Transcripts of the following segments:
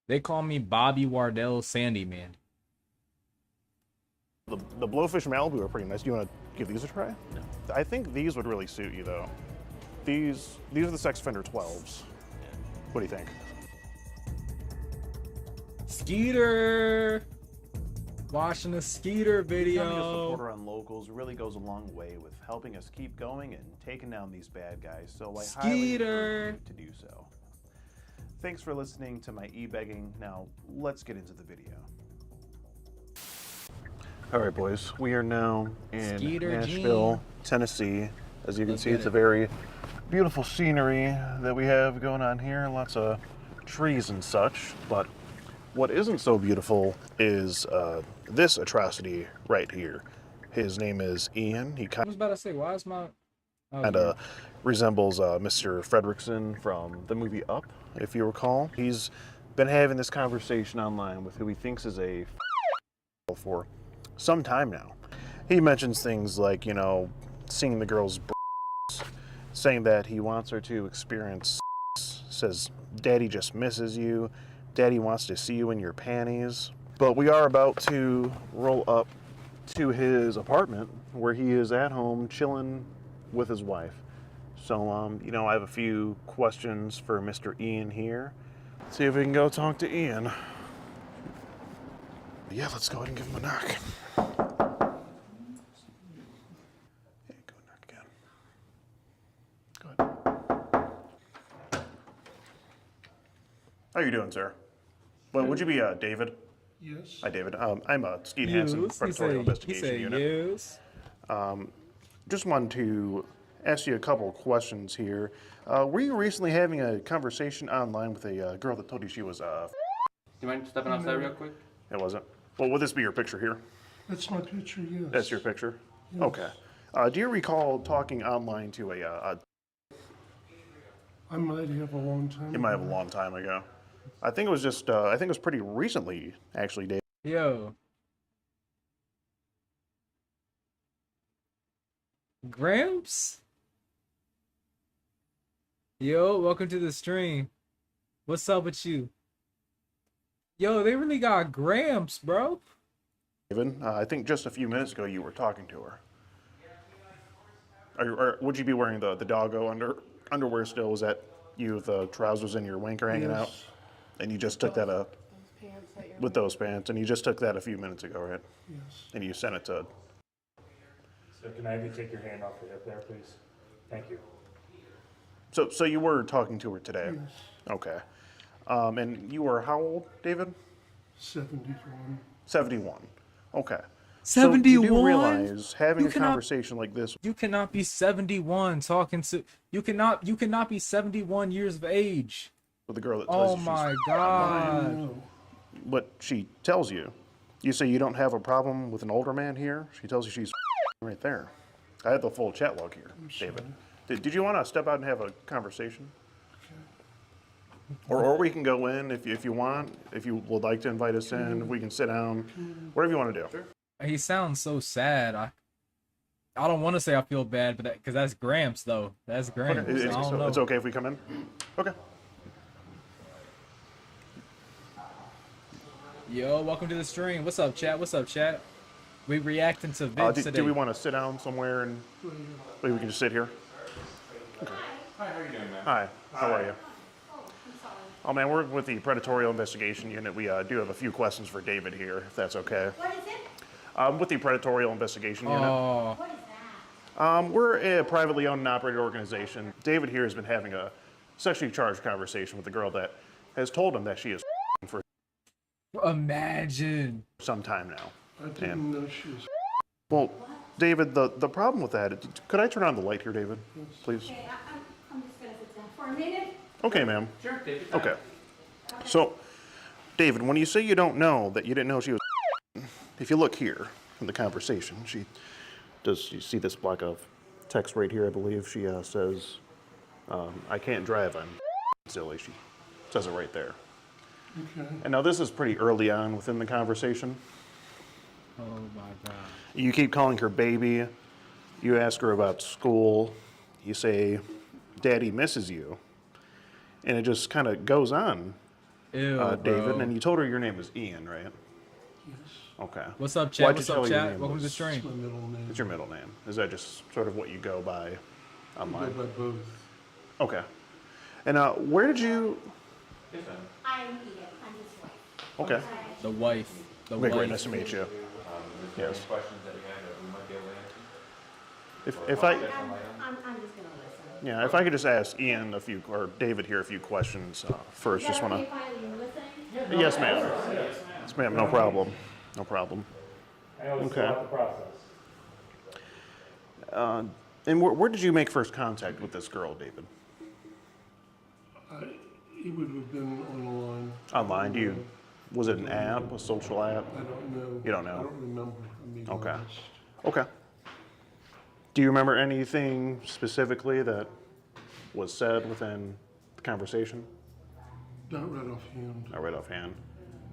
They call me Bobby Wardell Sandy Man. The Blowfish Malibu are pretty nice. Do you want to give these a try? No. I think these would really suit you though. These are the Sex Fender 12s. What do you think? Skeeter! Watching a Skeeter Becoming a video. supporter on locals really goes a long way with helping us keep going and taking down these bad guys, so I highly Skeeter. encourage you to do so. Thanks for listening to my e-begging. Now, let's get into the video. All right, boys. We are now in Skeeter Nashville, Gene. Tennessee. As you can Let's see, get it's a it. very beautiful scenery that we have going on here. Lots of trees and such. But what isn't so beautiful is this atrocity right here. His name is Ian. He I kind was about to say, why is my... Oh, of resembles Mr. Fredrickson from the movie Up, if you recall. He's been having this conversation online with who he thinks is a for some time now. He mentions things like, you know, seeing the girl's saying that he wants her to experience, says, Daddy just misses you, Daddy wants to see you in your panties. But we are about to roll up to his apartment where he is at home chilling with his wife. So, you know, I have a few questions for Mr. Ian here. See if we can go talk to Ian. Yeah, let's go ahead and give him a knock. Yeah, go knock again. Go ahead. How you doing, sir? Well, would you be David? Yes. Hi, David. I'm Skeet Hansen, Use. Predatorial He Investigation said Unit. use. Just wanted to ask you a couple of questions here. Were you recently having a conversation online with a girl that told you she was Do you mind stepping outside real quick? It wasn't? Well, would this be your picture here? That's my picture, yes. That's your picture? Yes. Okay. Do you recall talking online to a I might have a long time. you might have a long time ago. I think it was just, I think it was pretty recently, actually, Dave. Yo. Gramps? Yo, welcome to the stream. What's up with you? Yo, they really got Gramps, bro. David, I think just a few minutes ago you were talking to her. Or would you be wearing the doggo underwear still? Was that you with the trousers and your wanker hanging out? Yes. And you just took that up with those pants, and you just took that a few minutes ago, right? Yes. And you sent it to. So can I have you take your hand off your hip there, please? Thank you. So you were talking to her today. Yes. Okay. And you were how old, David? 71. 71. Okay. So you do 71? realize having You a cannot- conversation like this. You cannot be 71 talking to you cannot be 71 years of age. With the girl that tells Oh you my I god. know. what she tells you. You say you don't have a problem with an older man here. She tells you she's right there. I have the full chat log here, David. Did you want to step out and have a conversation? Or we can go in if you want. If you would like to invite us in, we can sit down. Whatever you want to do. He sounds so sad. I don't want to say I feel bad, but because that's Gramps though. That's Gramps. Okay, I don't know. it's okay if we come in? Okay. Yo, welcome to the stream. What's up, chat? What's up, chat? We reacting to vids today. Do we want to sit down somewhere and maybe we can just sit here? Hi, how are you doing, man? Hi, how are you? Oh, I'm sorry. Oh man, we're with the Predatorial Investigation Unit. We do have a few questions for David here, if that's okay. What is it? With the Predatorial Investigation Unit. Oh, What is that? We're a privately owned and operated organization. David here has been having a sexually charged conversation with a girl that has told him that she is for imagine. some time now. I didn't know she was. Well, David, the problem with that, could I turn on the light here, David? Please? Okay, I'm just gonna sit down for a minute. Okay, ma'am. Sure, take your time. Okay. So, David, when you say you don't know that you didn't know she was if you look here in the conversation, you see this block of text right here, I believe. She says, I can't drive, I'm silly. She says it right there. Okay. And now this is pretty early on within the conversation. Oh my god. You keep calling her baby. You ask her about school. You say, Daddy misses you. And it just kind of goes on. Ew, David, bro. and you told her your name was Ian, right? Yes. Okay. What's up, chat? Why'd you What's tell up, her your chat? name Welcome to the was- stream. It's my middle name. It's your middle name. Is that just sort of what you go by I go online? by both. Okay. And where did you? I'm Edith. I'm his wife. Okay. The wife. The Okay, wife. great. Nice to meet you. Yes. Questions that you have that we might be able to answer? If I, I'm just gonna listen. yeah, if I could just ask Ian a few, or David here a few questions first. Is Just that want okay to. if I listen? Yes, ma'am. Yes, ma'am. No problem. No problem. I know it's Okay. about the process. And where did you make first contact with this girl, David? It would have been online. Online? Was it an app, a social app? I don't know. You don't know? I don't remember. I'm being Okay. honest. Okay. Do you remember anything specifically that was said within the conversation? Not right offhand. Not right offhand,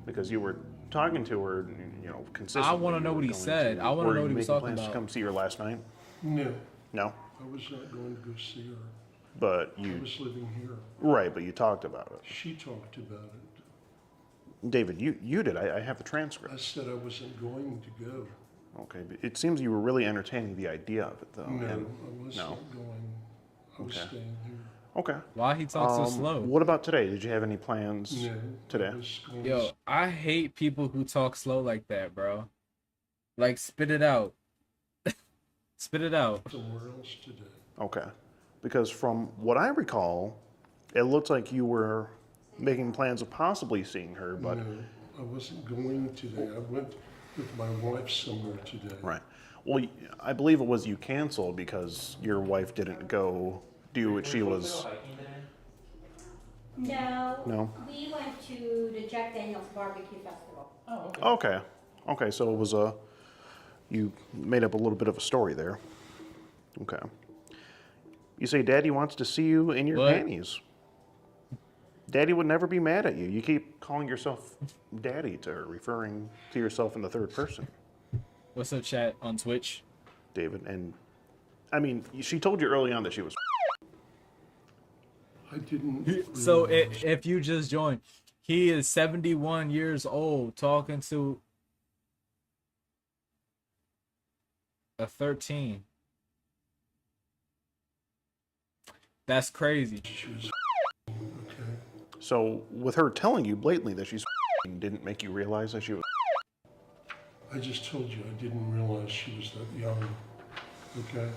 because you were talking to her, consistently. I wanna know You were what he going said. I wanna were know you what he was making talking plans about. to come see her last night? No, No, I was not going to go see her. but I you was living here. right, but you talked about it. She talked about it. David, you did. I have the I transcript. said I wasn't going to go. Okay, but it seems you were really entertaining the idea of it, though. No, and- I wasn't going. I was Okay. staying here. Okay. Why he talks so slow? What about today? Did you have any plans No, today? I was going Yo, I hate people who talk slow like that, bro. Like, spit it out. Spit it out. somewhere else today. Okay. Because from what I recall, it looked like you were making plans of possibly seeing her, but No, I wasn't going today. I went with my wife somewhere today. right. Well, I believe it was you canceled because your wife didn't go do what she was. No. No? We went to the Jack Daniels Barbecue Festival. Okay. Okay, so it was you made up a little bit of a story there. Okay. You say Daddy wants to see you in your What? panties. Daddy would never be mad at you. You keep calling yourself Daddy to her, referring to yourself in the third person, What's up, chat on Twitch? David. And I mean, she told you early on that she was. I didn't. So realize- if you just joined, he is 71 years old talking to a 13. That's crazy. She was okay. So with her telling you blatantly that she's didn't make you realize that she was. I just told you I didn't realize she was that young. Okay?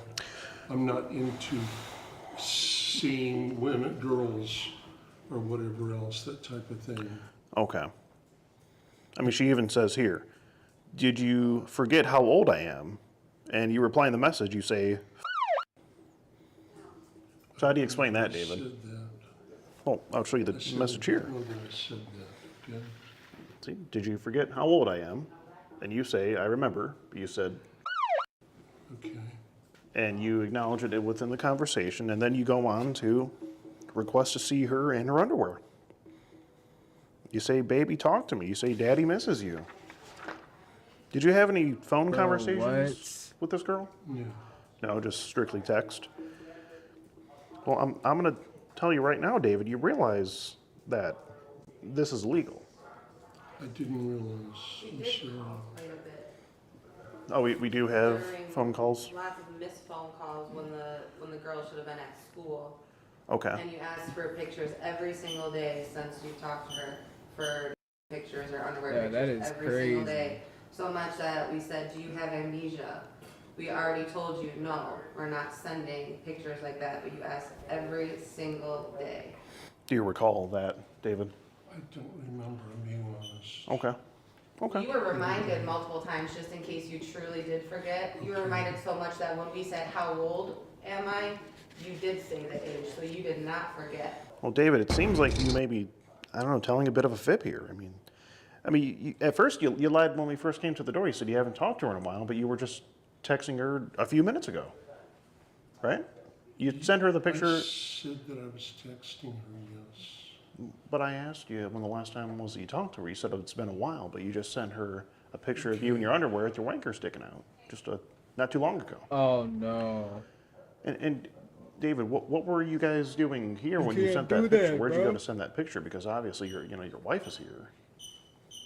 I'm not into seeing women, girls, or whatever else, that type of thing. Okay. I mean, she even says here, did you forget how old I am? And you reply in the message, you say, so how do you explain that, I David? said that. Oh, I'll show you the I said message I here. don't know that I said that. Okay? See, did you forget how old I am? And you say, I remember. You said, Okay. and you acknowledge it within the conversation, and then you go on to request to see her in her underwear. You say, baby, talk to me. You say, Daddy misses you. Did you have any phone Bro, conversations with this girl? No. No, just strictly text. Well, I'm going to tell you right now, David, you realize that this is illegal. I didn't realize. I'm sorry. Quite a bit. Oh, we do have During phone calls? Lots of missed phone calls when the girl should have been at school. Okay. And you asked for pictures every single day since you talked to her for pictures or underwear Yeah, pictures that is every single crazy. day. So much that we said, do you have amnesia? We already told you, no, we're not sending pictures like that, but you asked every single day. Do you recall that, David? I don't remember, I'm being honest. Okay. Okay. You were reminded multiple times, just in case you truly did forget. You were reminded so much that when we said, how old am I? You did say the age, so you did not forget. Well, David, it seems like you may be, I don't know, telling a bit of a fib here. I mean, at first you lied when we first came to the door. You said you haven't talked to her in a while, but you were just texting her a few minutes ago, right? You sent her the I picture, said that I was texting her, yes. but I asked you when the last time was that you talked to her. You said it's been a while, but you just sent her a picture of you in your underwear with your wanker sticking out, just not too long ago. Oh no. And David, what were you guys doing here when you can't sent do that picture? that, Where'd you bro. go to send that picture? Because obviously your wife is here.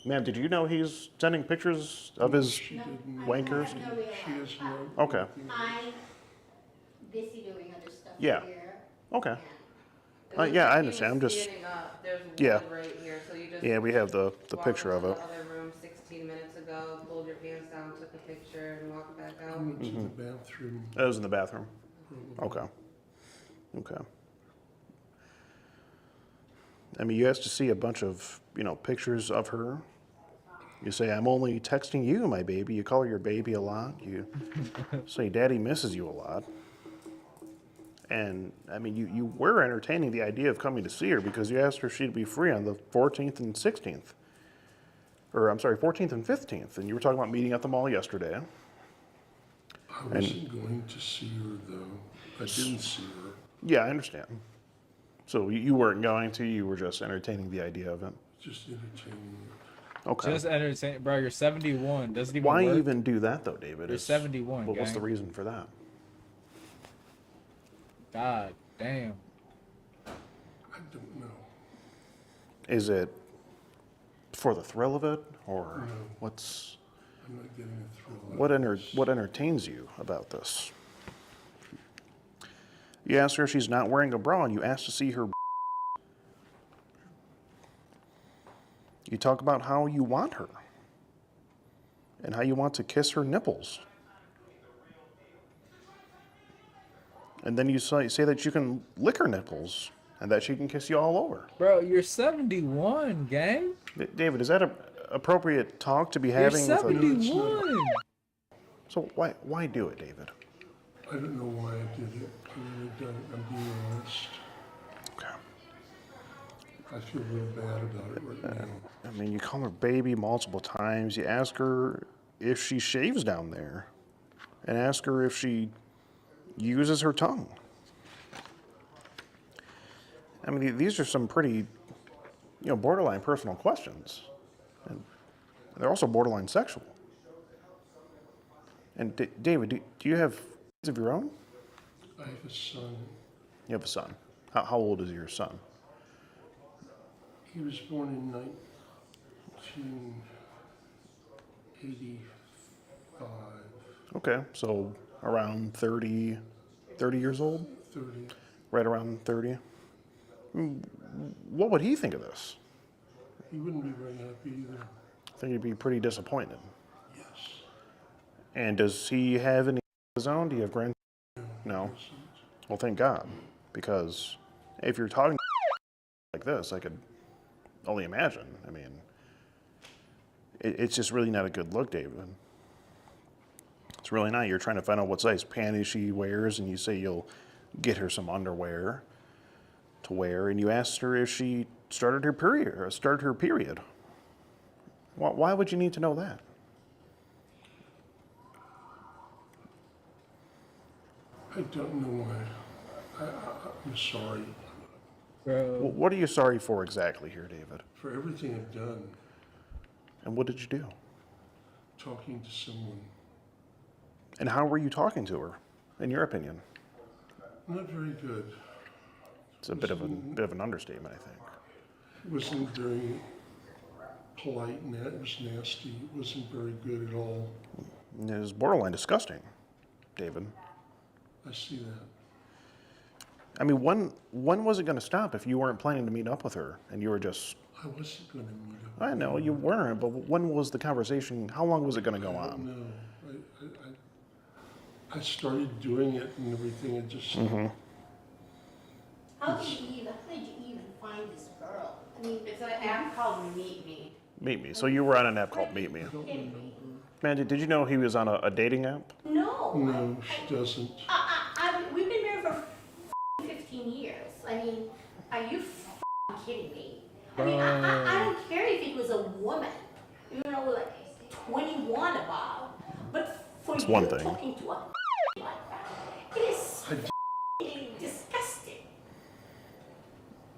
Ma'am, did you know he's sending pictures of his She didn't. wankers? She has no. Okay. I'm busy doing other stuff Yeah. here. Okay. It looks yeah, I like he understand. was I'm just- standing up. There's wood Yeah. right here, so you just Yeah, we have the walked picture of into it. the other room 16 minutes ago, pulled your pants down, took a picture, and walked back I out. went to the bathroom. That was in the bathroom. probably. Okay. Okay. I mean, you asked to see a bunch of, pictures of her. You say, I'm only texting you, my baby. You call her your baby a lot. You say, Daddy misses you a lot. And, I mean, you were entertaining the idea of coming to see her because you asked her if she'd be free on the 14th and 16th. Or, I'm sorry, 14th and 15th. And you were talking about meeting at the mall yesterday. I wasn't going to see her though. I didn't see her. Yeah, I understand. So you weren't going to, you were just entertaining the idea of it. Just entertaining it. Okay. Just entertain, bro. You're 71. Doesn't even Why work. even do that though, David? You're 71, What's the gang. reason for that? God damn. I don't know. Is it for the thrill of it, or No. what's I'm not getting a thrill. what entertains you about this? You ask her if she's not wearing a bra, and you ask to see her. You talk about how you want her, and how you want to kiss her nipples. And then you say that you can lick her nipples, and that she can kiss you all over. Bro, you're 71, gang. David, is that a appropriate talk to be You're having with a... 71. So why do it, David? I don't know why I did it. I really don't. I'm being honest. Okay. I feel real bad about it right now. I mean, you call her baby multiple times. You ask her if she shaves down there, and ask her if she uses her tongue. I mean, these are some pretty, borderline personal questions, and they're also borderline sexual. And David, do you have kids of your own? I have a son. You have a son. How old is your son? He was born in 1985, Okay, so around 30 years old? 30. Right around 30? What would he think of this? He wouldn't be very happy either. I think he'd be pretty disappointed. Yes. And does he have any of his own? Do you have grand? No. Well, thank God, because if you're talking like this, I could only imagine. I mean, it's just really not a good look, David. It's really not. You're trying to find out what size panties she wears, and you say you'll get her some underwear to wear, and you asked her if she started her period. Why would you need to know that? I don't know why. I'm sorry Bro. What are you sorry for exactly here, David? for everything I've done, And what did you do? talking to someone. And how were you talking to her, in your opinion? Not very good. It's a bit of an understatement, I think. It wasn't very polite, and it was nasty. It wasn't very good at all. And it was borderline disgusting, David. I see that. I mean, when was it going to stop if you weren't planning to meet up with her and you were just... I wasn't going to meet up. I know you weren't, but when was the conversation? How long was it going to go I on? don't know. I started doing it and everything. It just How did you even find this girl? I mean, It's an app called Meet Me. Meet Me. So you were on an app called Meet Me. I don't remember. Man, did you know he was on a dating app? no. No, she doesn't. We've been married for 15 years. I mean, are you kidding me? I mean, I don't care if it was a woman, like 21 above, but for It's you one thing. talking to a like that, it is disgusting.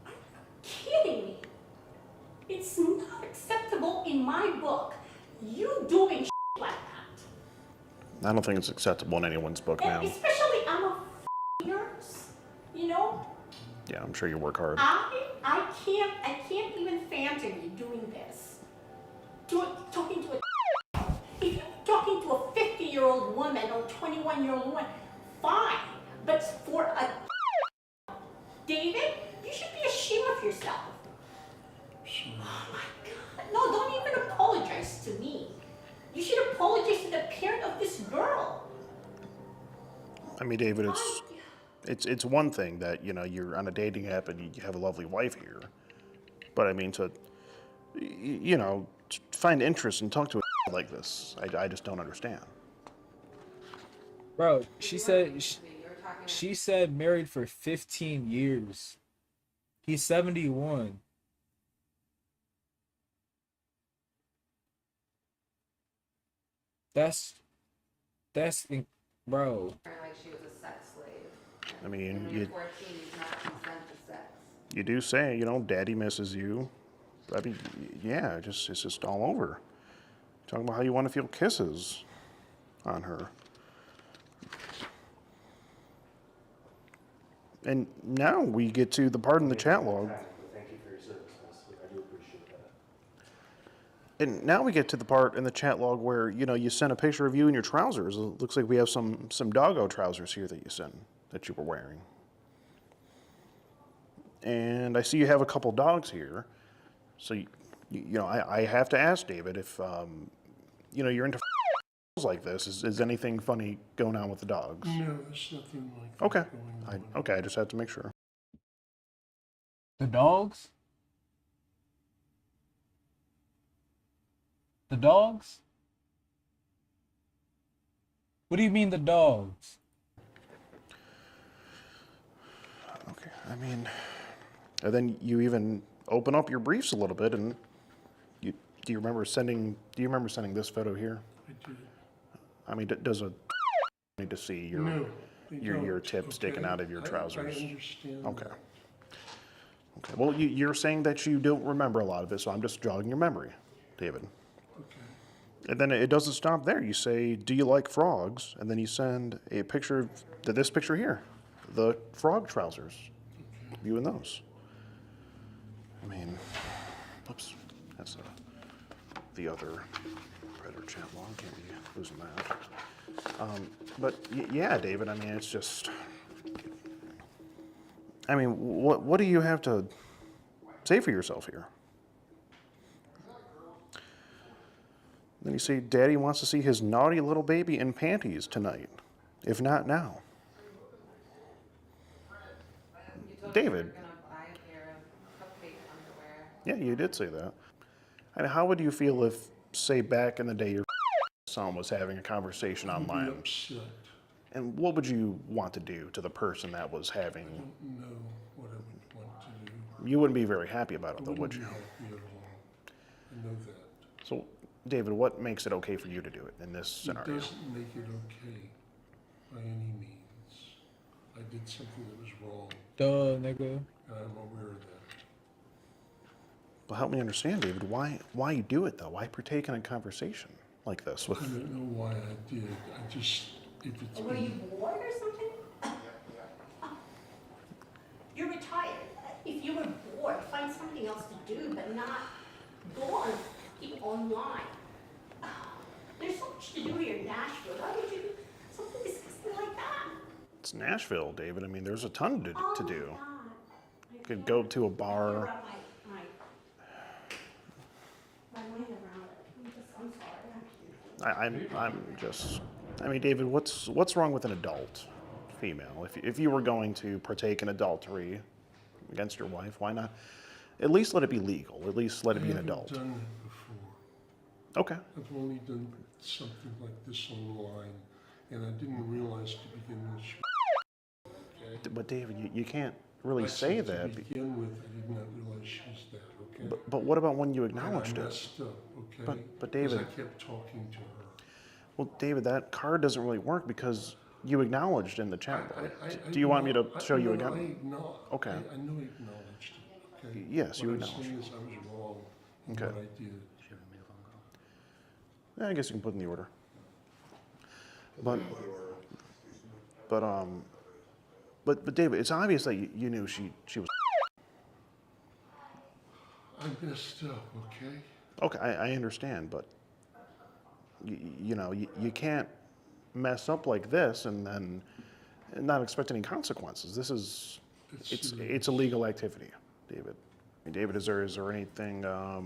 Are you kidding me? It's not acceptable in my book. You doing like that. I don't think it's acceptable in anyone's book, And ma'am. especially I'm a nurse. Yeah, I'm sure you work hard. I can't even fathom you doing this. Talking to a if you're talking to a 50-year-old woman or 21-year-old woman, fine. But for a David, you should be ashamed of yourself. Oh my God. No, don't even apologize to me. You should apologize to the parent of this girl. I mean, David, it's one thing that, you know, you're on a dating app and you have a lovely wife here. But I mean, to, you know, find interest and talk to a like this, I just don't understand. Bro, she said married for 15 years. He's 71. That's bro. Like she was a sex slave. I mean, And when you're 14, you do not consent to sex. You do say, you know, daddy misses you. I mean, yeah, it's just all over. Talking about how you want to feel kisses on her. And now we get to the part in the chat log. Thank you for your service, miss. I do appreciate that. And now we get to the part in the chat log where, you know, you sent a picture of you in your trousers. It looks like we have some doggo trousers here that you sent, that you were wearing. And I see you have a couple dogs here. So, you know, I have to ask David if, you know, you're into like this. Is anything funny going on with the dogs? No, there's nothing like that Okay. going on. Okay, I just had to make sure. The dogs? The dogs? What do you mean the dogs? Okay, I mean, and then you even open up your briefs a little bit, and do you remember sending this photo here? I did. I mean, does a need to see your No, they your don't, tip sticking okay? out of your trousers? I understand. Okay. that. Okay. Well, you're saying that you don't remember a lot of it, so I'm just jogging your memory, David. Okay. And then it doesn't stop there. You say, "Do you like frogs?" And then you send a picture of this picture here, the frog trousers. You in those? I mean, oops, that's the other Predator chat log. Can't be losing that. But yeah, David. I mean, it's just. I mean, what do you have to say for yourself here? Then you say, Daddy wants to see his naughty little baby in panties tonight, if not now. You told David. me you were gonna buy a pair of cupcake underwear. Yeah, you did say that. I mean, how would you feel if, say, back in the day, your son was having a conversation I'd be online? upset. And what would you want to do to the person that was having? I don't know what I would want to do. You wouldn't be very happy about it, It though, would wouldn't you? help me at all. I know that. So, David, what makes it okay for you to do it in this It scenario? doesn't make it okay by any means. I did something that was wrong, Duh, nigga. and I'm aware of that. Well, help me understand, David. Why you do it though? Why partake in a conversation like this I with? don't know why I did. I just, if it's Were you been, bored or something? You're retired. If you were bored, find something else to do, but not go on online. There's so much to do here in Nashville. Why would you do something disgusting like that? It's Nashville, David. I mean, there's a ton to Oh do. my You God. could go to a You're bar. wrap my mind around it. I'm sorry. I'm just. I mean, David, what's wrong with an adult female? If you were going to partake in adultery against your wife, why not? At least let it be legal. At least let it I be an haven't adult. done it before. Okay. I've only done something like this online, and I didn't realize to begin with. Okay? But David, you can't really I say said that. To begin with, I did not realize she was that, okay? But what about when you And acknowledged I it? messed up, okay? But 'Cause David- I kept talking to her. Well, David, that card doesn't really work because you acknowledged in the chat box. Do you want me to show you again? Okay. I know I acknowledged it, okay? Yes, you What acknowledged I'm saying is I was wrong in Okay. what I did. Yeah, I guess you can put in the order. But But David, it's obvious that you knew she was. I messed up, okay? Okay, I understand, but you know, you can't mess up like this and then not expect any consequences. This is it's illegal activity, David. David, is there anything? I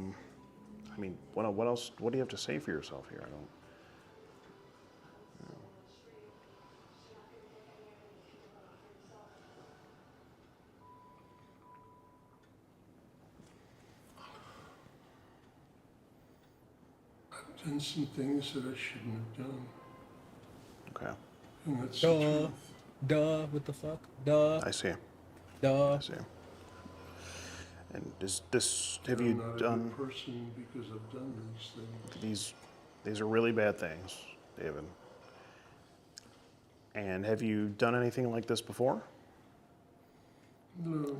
mean, what else? What do you have to say for yourself here? I don't. I've done some things that I shouldn't have done, Okay, and that's the Duh. truth. Duh. What the fuck? Duh. I see. Duh. I see. And is this? Have I'm you not a done good person because I've done these things. these are really bad things, David. And have you done anything like this before? No,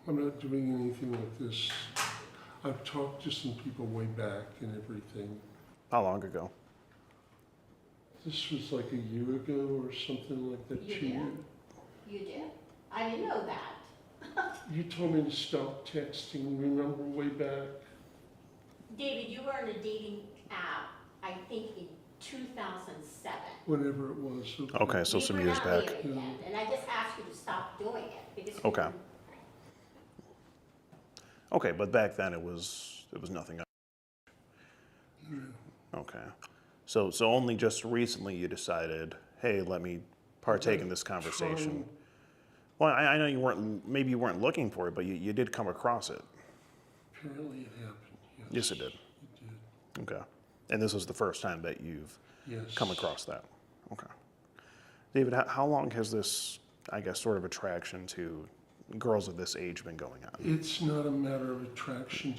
I'm not doing anything like this. I've talked to some people way back and everything. How long ago? This was like a year ago or something like that. You 2 did? years. You did? I didn't know that. You told me to stop texting, remember, way back? David, you were on a dating app, I think in 2007. Whenever it was. Okay, so We some were years not back. married then, and I just asked you to stop doing it because you Okay. didn't- Okay, but back then it was nothing. Okay, so only just recently you decided, hey, let me partake in this conversation. Well, I know maybe you weren't looking for it, but you did come across it. Apparently it happened, yes. Yes, it did. It did, Okay, and this was the first time that you've yes. come across that. Okay, David, how long has this, I guess, sort of attraction to girls of this age been going on? It's not a matter of attraction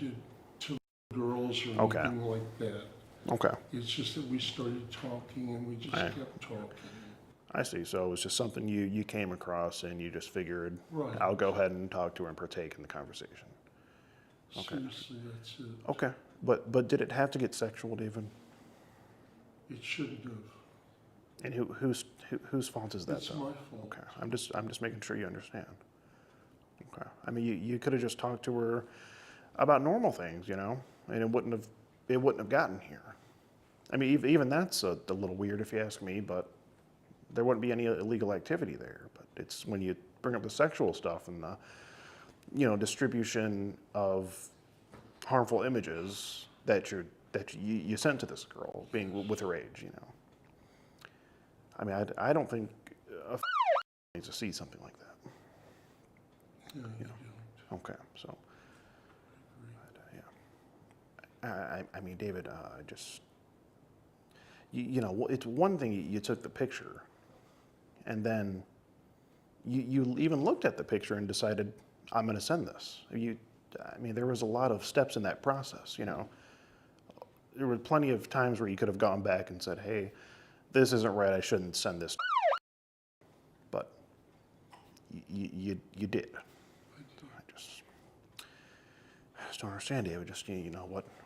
to girls or Okay. anything like that. Okay, It's just that we started talking and we just Right. kept talking. I see. So it was just something you came across and you just figured, Right. I'll go ahead and talk to her and partake in the conversation. Okay. Seriously, that's it. Okay, but did it have to get sexual, David? It shouldn't have. And whose fault is that? It's though? my fault. Okay, I'm just making sure you understand. Okay, I mean you could have just talked to her about normal things, you know, and it wouldn't have gotten here. I mean even that's a little weird if you ask me, but there wouldn't be any illegal activity there. But it's when you bring up the sexual stuff and the distribution of harmful images that you sent to this girl being with her age, you know. I mean, I don't think a needs to see something like that. No, you don't. Okay, so, yeah. I mean, David, it's one thing you took the picture, and then you even looked at the picture and decided, I'm going to send this. I mean, there was a lot of steps in that process, you know. There were plenty of times where you could have gone back and said, hey, this isn't right, I shouldn't send this. But you did. I just don't understand, David. Just,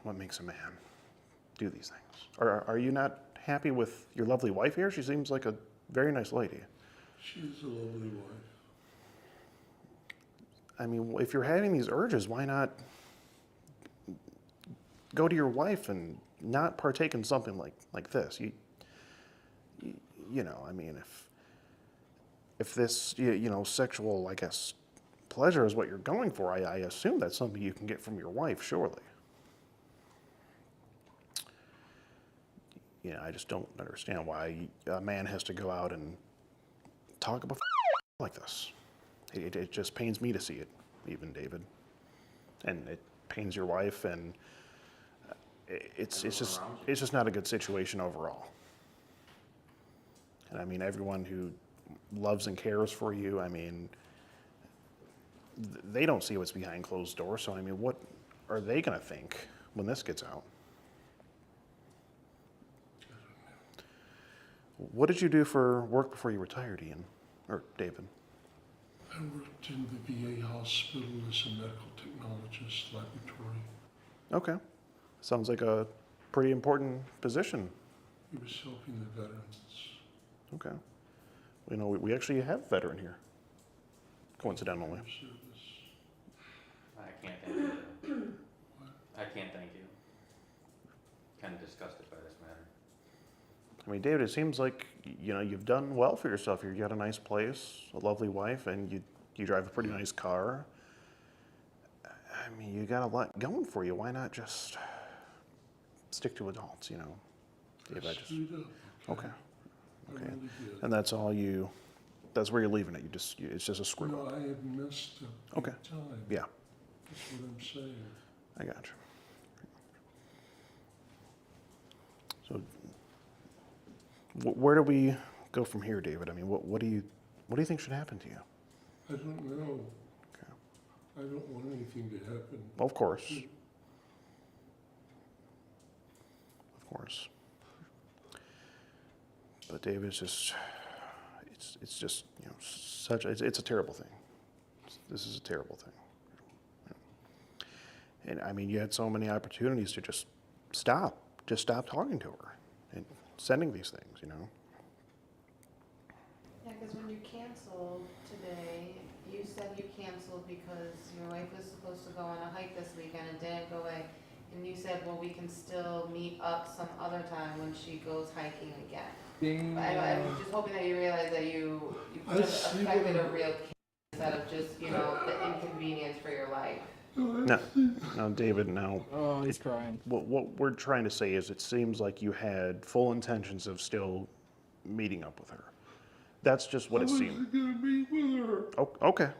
what makes a man do these things? Are you not happy with your lovely wife here? She seems like a very nice lady. She's a lovely wife. I mean, if you're having these urges, why not go to your wife and not partake in something like this? I mean, if this, sexual, I guess, pleasure is what you're going for, I assume that's something you can get from your wife, surely. I just don't understand why a man has to go out and talk about like this. It just pains me to see it, even, David. And it pains your wife, and it's just not a good situation overall. And I mean, everyone who loves and cares for you, I mean, they don't see what's behind closed doors. So I mean, what are they going to think when this gets out? What did you do for work before you retired, Ian? Or David? I worked in the VA hospital as a medical technologist laboratory. Okay. Sounds like a pretty important position. He was helping the veterans. Okay. We actually have a veteran here. coincidentally. I can't thank you. I can't thank you. Kind of disgusted by this matter. I mean, David, it seems like, you know, you've done well for yourself here. You got a nice place, a lovely wife, and you drive a pretty nice car. I mean, you got a lot going for you. Why not just stick to adults, you know? David, I just... Screwed up. Okay. I Okay. really did. And that's all you... That's where you're leaving it. It's just a screw No, up. I have messed up Okay. big time. Yeah, That's what I'm saying. I got you. So, where do we go from here, David? I mean, what do you think should happen to you? I don't know. Okay. I don't want anything to happen. Of course. Of course. But David, it's just, you know, it's a terrible thing. This is a terrible thing. And I mean, you had so many opportunities to just stop talking to her and sending these things, you know? Yeah, because when you canceled today, you said you canceled because your wife was supposed to go on a hike this weekend and didn't go away. And you said, well, we can still meet up some other time when she goes hiking again. Damn. I'm just hoping that you realize that you I could have see affected what- a real kid instead of just, you know, the inconvenience for your life. No, David, no. Oh, he's crying. What we're trying to say is it seems like you had full intentions of still meeting up with her. That's just what I it wasn't seemed. gonna meet with her. Oh, okay.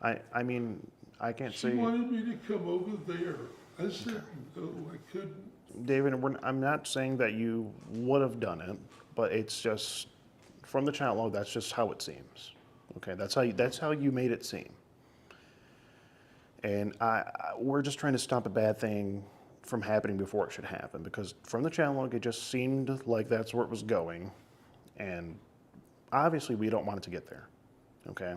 I mean, I can't She say, wanted me to come over there. I said, no, I couldn't. David, I'm not saying that you would have done it, but it's just, from the chat log, that's just how it seems. Okay, that's how you made it seem. And we're just trying to stop a bad thing from happening before it should happen, because from the chat log, it just seemed like that's where it was going. And obviously, we don't want it to get there. Okay?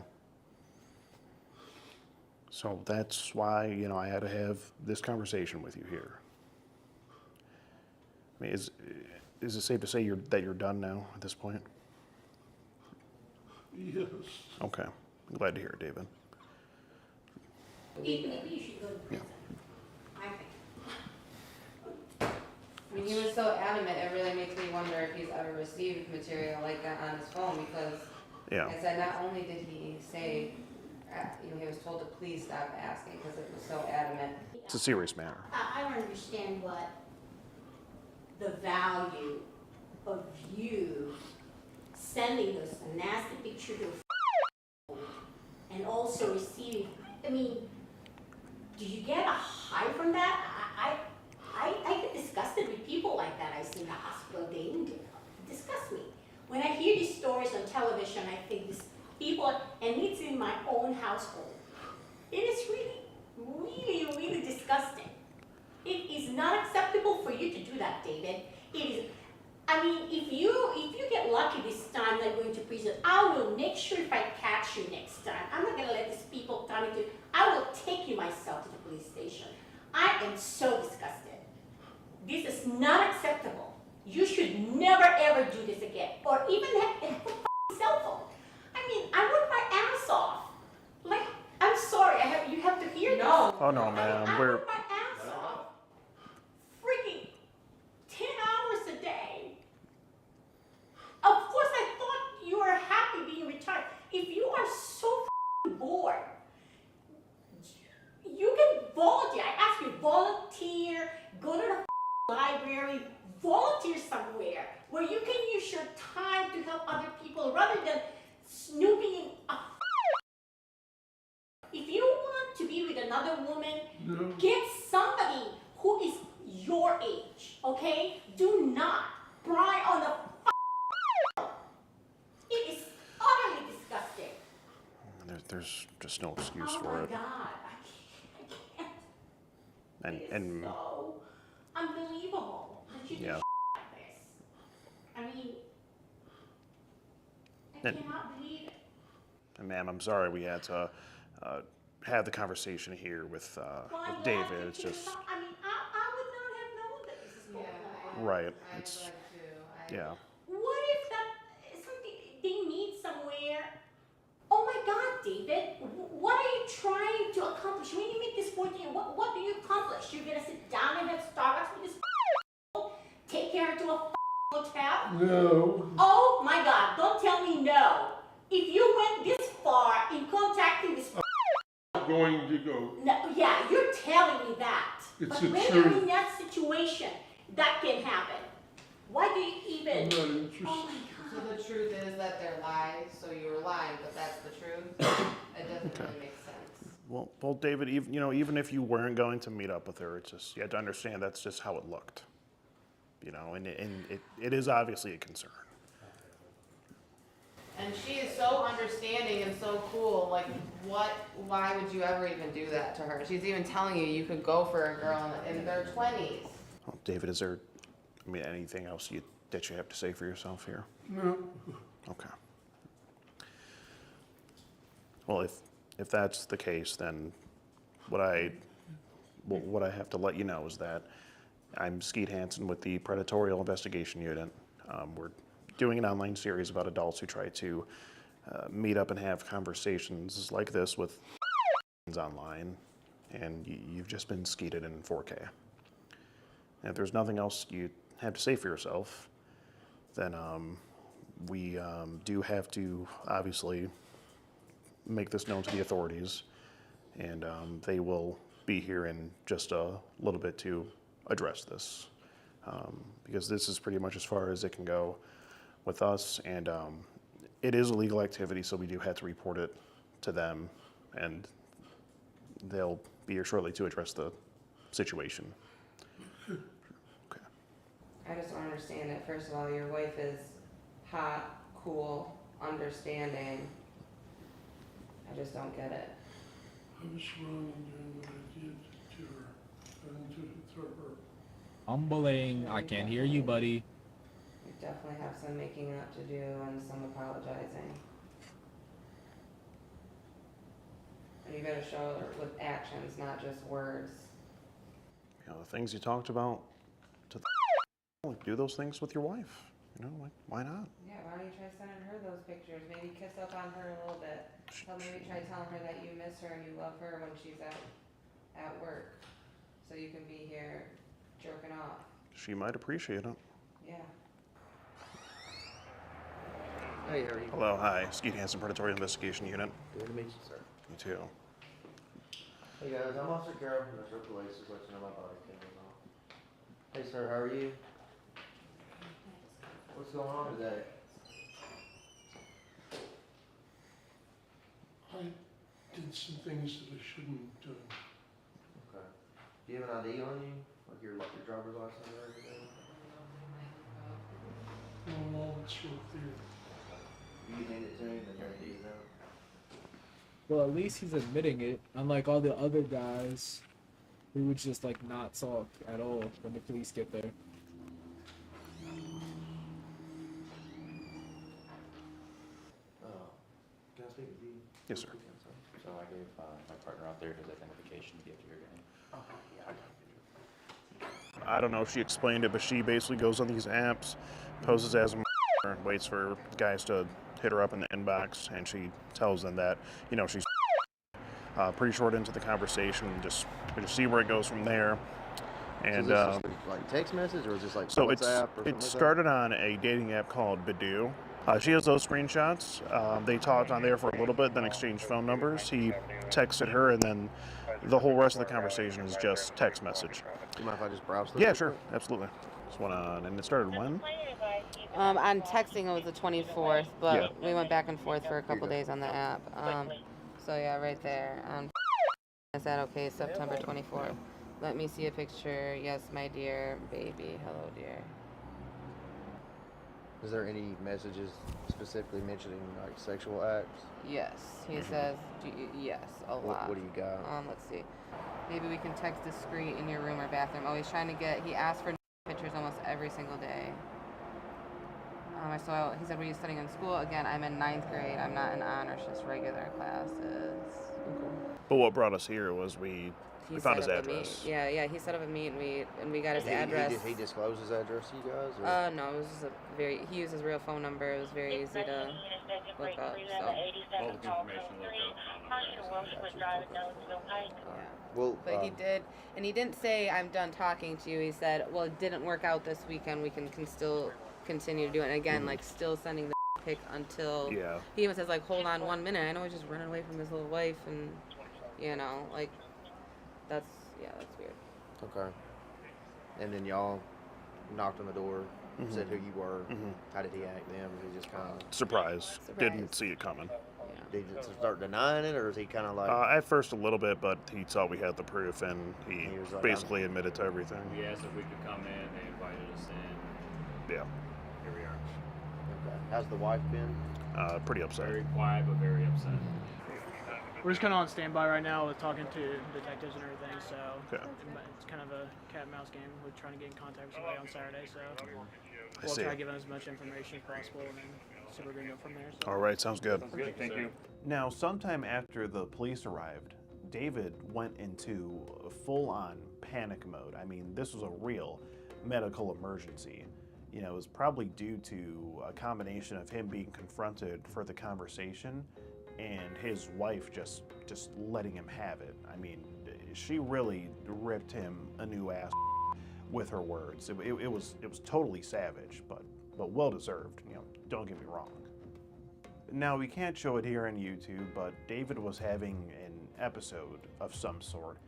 So that's why, you know, I had to have this conversation with you here. I mean, is it safe to say that you're done now at this point? Yes. Okay. I'm glad to hear it, David. Maybe you should go to prison. I think. I mean, he was so adamant, it really makes me wonder if he's ever received material like that on his phone, because Yeah. I said, not only did he say, you know, he was told to please stop asking because it was so adamant. It's a serious matter. I don't understand what the value of you sending those nasty pictures to and also receiving. I mean, do you get a high from that? I get disgusted with people like that I see in the hospital. They disgust me. When I hear these stories on television, I think these people, and it's in my own household. It is really disgusting. It is not acceptable for you to do that, David. It is. I mean, if you get lucky this time, like going to prison, I will make sure if I catch you next time. I'm not gonna let these people come into. I will take you myself to the police station. I am so disgusted. This is not acceptable. You should never ever do this again, or even have a cell phone. I mean, I work my ass off. Like, I'm sorry, you have to hear this. Oh no, ma'am. I We're work my ass off. Freaking 10 hours a day. Of course, I thought you were happy being retired. If you are so bored, you can volunteer. I ask you, volunteer, go to the library, volunteer somewhere where you can use your time to help other people rather than snooping in a. If you want to be with another woman, No. get somebody who is your age, okay? Do not pry on the. It is utterly disgusting. there's just no excuse Oh for my it. God, I can't. And It is and so unbelievable that you do Yeah. like this. I mean, I And- cannot believe it. And ma'am, I'm sorry we had to have the conversation here with Well, I'm glad David. that It's you just know, I mean, I would not have known that this is going on. right. I It's would too. yeah. What if that something they meet somewhere? Oh my God, David. What are you trying to accomplish? When you make this 14, what do you accomplish? You're gonna sit down and have Starbucks with this take her to a hotel? No. Oh my God, don't tell me no. If you went this far in contacting this I'm going to go. no, yeah, you're telling me that. It's but the when truth. you're in that situation, that can happen. Why do you I'm even? not interested. Oh my So God. the truth is that they're lies, so you were lying, but that's the truth? It doesn't really make sense. Well, David, even if you weren't going to meet up with her, it's just you have to understand that's just how it looked. And it is obviously a concern. And she is so understanding and so cool, like, why would you ever even do that to her? She's even telling you could go for a girl in their 20s. Well, David, is there, anything else that you have to say for yourself here? No. Okay. Well, if that's the case, then what I have to let you know is that I'm Skeet Hansen with the Predatorial Investigation Unit. We're doing an online series about adults who try to meet up and have conversations like this with online, and you've just been skeeted in 4K. And if there's nothing else you have to say for yourself, then we do have to obviously make this known to the authorities, and they will be here in just a little bit to address this, because this is pretty much as far as it can go with us, and it is a legal activity, so we do have to report it to them, and they'll be here shortly to address the situation. Okay. I just don't understand it. First of all, your wife is hot, cool, understanding. I just don't get it. I was wrong in doing what I did to her and to her. Humbling. I can't hear you, buddy. We definitely have some making up to do and some apologizing. And you gotta show it with actions, not just words. The things you talked about, do those things with your wife. Why not? Yeah, why don't you try sending her those pictures? Maybe kiss up on her a little bit. Maybe try telling her that you miss her and you love her when she's at work. So you can be here jerking off. She might appreciate it. Yeah. Hey, how are you? Hello, hi. Skeet Hansen, Predatorial Investigation Unit. Good to meet you, sir. You too. Hey guys, I'm Officer Carroll from the Metro Police, just let you know my body camera off. Hey sir, how are you? What's going on today? I did some things that I shouldn't have done. Okay. Do you have an ID on you? Like your driver's license or anything? No, it's right there. If you hand it to me, then your ID is out. Well, at least he's admitting it, unlike all the other guys who would just like not talk at all when the police get there. Can I speak with you? Yes, sir. So I gave my partner out there his identification to give to your guy. I don't know if she explained it, but she basically goes on these apps, poses as a and waits for guys to hit her up in the inbox, and she tells them that, she's pretty short into the conversation, and we just see where it goes from there. And So is this just like text message, or is this like so WhatsApp or something it like that? started on a dating app called Badoo. She has those screenshots. They talked on there for a little bit, then exchanged phone numbers. He texted her, and then the whole rest of the conversation is just text message. Do you mind if I just browse through? Yeah, sure, absolutely. This one on, and it started when? On texting, it was the 24th, but Yeah. we went back and forth for a couple days on the app. So yeah, right there. I said, okay, September 24th. Let me see a picture. Yes, my dear baby. Hello, dear. Is there any messages specifically mentioning like sexual acts? Yes, he says yes a lot. What do you got? Let's see. Maybe we can text discreet in your room or bathroom. Oh, he's trying to get. He asked for pictures almost every single day. He said, were you studying in school? Again, I'm in 9th grade. I'm not in honors, just regular classes. But what brought us here was we found his set up a address. meet. Yeah, he set up a meet and we got his address. He disclosed his address to you guys? Or? No, it was just he used his real phone number. It was very easy to look up. So. All the information looked up. Well, But he did, and he didn't say, I'm done talking to you. He said, well, it didn't work out this weekend. We can still continue to do it. And again, like, still sending the pic until Yeah. he even says, like, hold on 1 minute. I know he's just running away from his little wife, and, you know, like, that's weird. Okay. And then y'all knocked on the door, said who you were. How did he act then? Was he just kind of... Surprise. Didn't see it coming. Did he just start denying it, or is he kind of like... At first a little bit, but he saw we had the proof, and he He was like, basically admitted to everything. We asked if we could come in. They invited us in. Yeah. Here we are. Okay. How's the wife been? Pretty upset. Very quiet, but very upset. We're just kind of on standby right now with talking to detectives and everything, so Okay. it's kind of a cat and mouse game. We're trying to get in contact with somebody on Saturday, so I we'll see. try to give them as much information as possible, and then see where we're going to go from there. So. All right, sounds good. Good, thank you. Now, sometime after the police arrived, David went into a full-on panic mode. I mean, this was a real medical emergency. You know, it was probably due to a combination of him being confronted for the conversation and his wife just letting him have it. I mean, she really ripped him a new ass with her words. It was totally savage, but well deserved. You know, don't get me wrong. Now, we can't show it here on YouTube, but David was having an episode of some sort,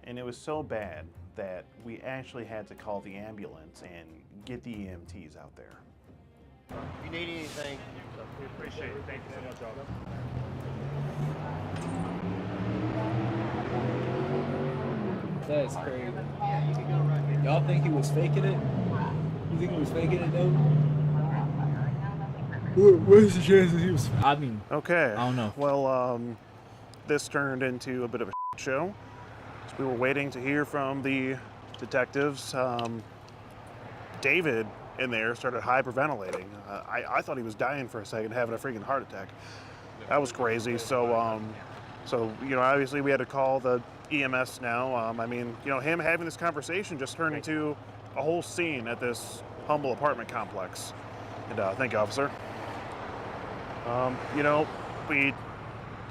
and it was so bad that we actually had to call the ambulance and get the EMTs out there. If you need anything, We appreciate it. Thank you so much, Alden. That is crazy. Y'all think he was faking it? You think he was faking it though? Where's the chances he was? I mean, Okay. I don't know. Well, this turned into a bit of a show. So we were waiting to hear from the detectives. David in there started hyperventilating. I thought he was dying for a second, having a freaking heart attack. That was crazy. So you know, obviously we had to call the EMS now. I mean, you know, him having this conversation just turned into a whole scene at this humble apartment complex. And thank you, officer. You know, we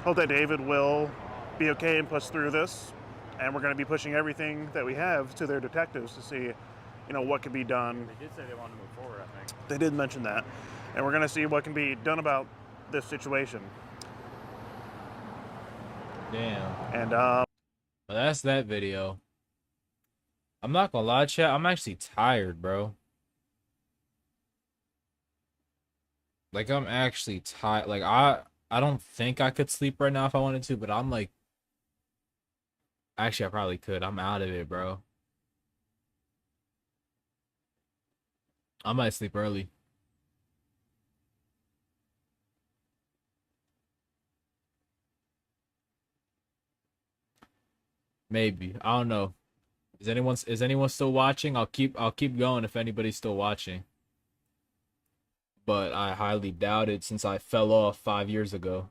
hope that David will be okay and push through this. And we're going to be pushing everything that we have to their detectives to see, you know, what can be done. They did say they wanted to move forward, I think. They did mention that. And we're going to see what can be done about this situation. Damn. And Well, that's that video. I'm not gonna lie, chat. I'm actually tired, bro. Like, I'm actually tired. Like, I don't think I could sleep right now if I wanted to, but I'm like, actually, I probably could. I'm out of it, bro. I might sleep early. Maybe. I don't know. Is anyone still watching? I'll keep going if anybody's still watching. But I highly doubt it since I fell off 5 years ago.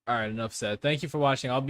All right, enough said. Thank you for watching. I'll be